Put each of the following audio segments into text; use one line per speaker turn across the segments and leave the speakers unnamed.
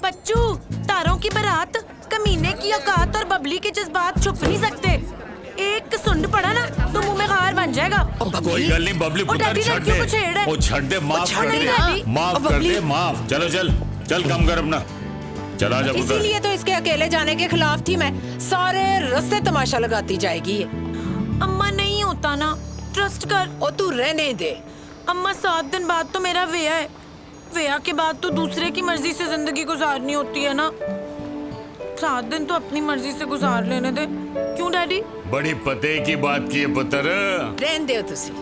बच्चू, तारों की बारात, कमीने की औकात और बबली के जज्बात छुप नहीं सकते। एक सुंड पड़ा ना तो मुंह में खार बन जाएगा।
कोई गल नहीं बबली पुत्र, छड़ दे। ओ छड़ दे, माफ कर दे, माफ कर दे, माफ। चलो चल चल, कम कर अपना, चला जा पुत्र।
इसीलिए तो इसके अकेले जाने के खिलाफ थी मैं। सारे रास्ते तमाशा लगाती जाएगी ये।
अम्मा नहीं होता ना, ट्रस्ट कर।
और तू रहने दे।
अम्मा 7 दिन बाद तो मेरा वेया है। वेया के बाद तो दूसरे की मर्जी से जिंदगी गुजारनी होती है ना। 7 दिन तो अपनी मर्जी से गुजार लेने दे। क्यों डैडी?
बड़ी पते की बात की है पुत्र।
रहने दे तुसी।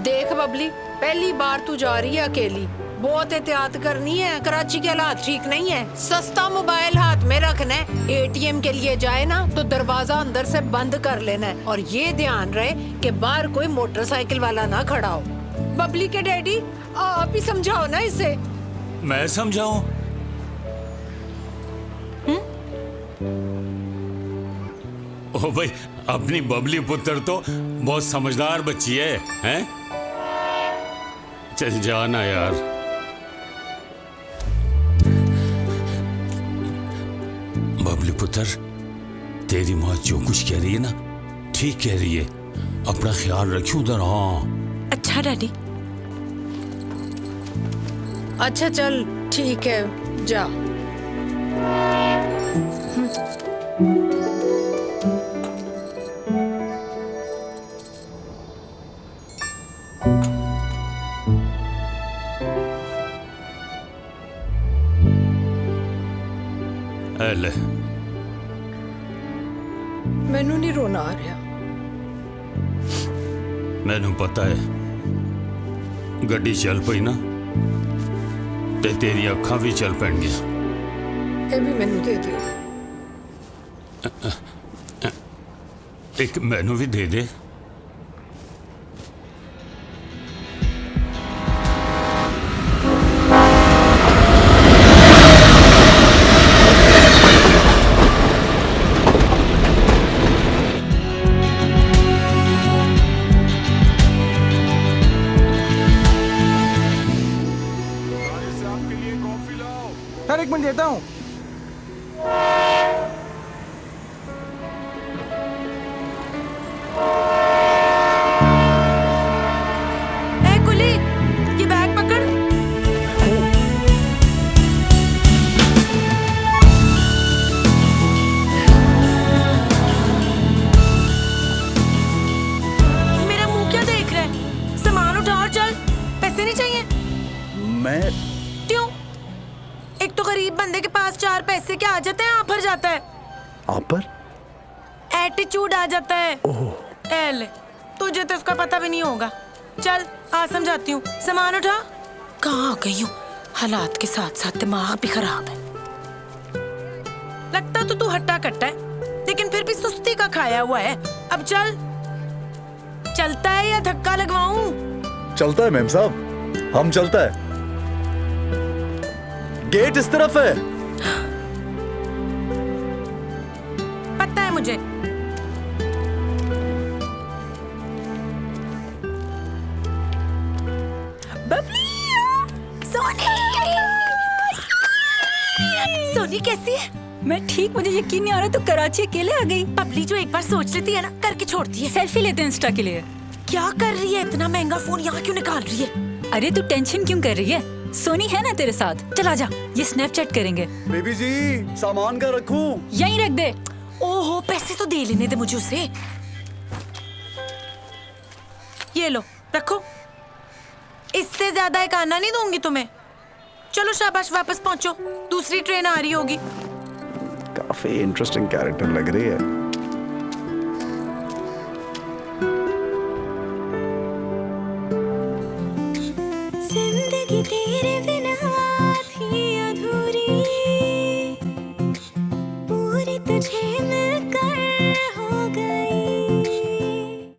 देख बबली, पहली बार तू जा रही है अकेली, बहुत एहतियात करनी है। कराची के हालात ठीक नहीं है। सस्ता मोबाइल हाथ में रखना है। एटीएम के लिए जाए ना तो दरवाजा अंदर से बंद कर लेना है। और ये ध्यान रहे कि बाहर कोई मोटरसाइकिल वाला ना खड़ा हो। बबली के डैडी, आप ही समझाओ ना इसे।
मैं समझाऊं? ओ भाई, अपनी बबली पुत्र तो बहुत समझदार बच्ची है, हैं? चल जाना यार। बबली पुत्र, तेरी माँ जो कुछ कह रही है ना, ठीक कह रही है। अपना ख्याल रखियो उधर। हाँ
अच्छा डैडी।
अच्छा चल ठीक है, जा।
ले,
मैनू नहीं रोना आ रहा।
मैनू पता है, गड्डी चल पई ना ते तेरी अखा भी चल पैणगियां।
ये भी मैनू दे दियो।
एक मैनू भी दे दे।
सर 1 मिनट देता हूँ।
ए कुली, ये बैग पकड़। मेरा मुंह क्या देख रहा है? सामान उठा और चल। पैसे नहीं चाहिए?
मैं
क्यों? एक तो गरीब बंदे के पास 4 पैसे क्या आ जाते हैं, आफर जाता है।
आप पर
एटीट्यूड आ जाता है। एल, तुझे तो इसका पता भी नहीं होगा। चल आ समझाती हूँ। सामान उठा। कहाँ आ गई हूँ? हालात के साथ साथ दिमाग भी खराब है। लगता तो तू हट्टा कट्टा है, लेकिन फिर भी सुस्ती का खाया हुआ है। अब चल। चलता है या धक्का लगवाऊं?
चलता है मैम साहब, हम चलता है। गेट इस तरफ है।
पता है मुझे। सोनी कैसी है?
मैं ठीक, मुझे यकीन नहीं आ रहा तू कराची अकेले आ गई।
बबली जो एक बार सोच लेती है ना, करके छोड़ती है।
सेल्फी लेते हैं इंस्टा के लिए।
क्या कर रही है? इतना महंगा फोन यहाँ क्यों निकाल रही है?
अरे तू टेंशन क्यों कर रही है? सोनी है ना तेरे साथ, चला जा, ये स्नैपचैट करेंगे।
बेबी जी, सामान का रखूं?
यहीं रख दे।
ओहो, पैसे तो दे लेने दे मुझे उसे। ये लो, रखो। इससे ज्यादा एक आना नहीं दूंगी तुम्हें। चलो शाबाश, वापस पहुंचो, दूसरी ट्रेन आ रही होगी।
काफी इंटरेस्टिंग कैरेक्टर लग रही है।
जिंदगी तेरे बिना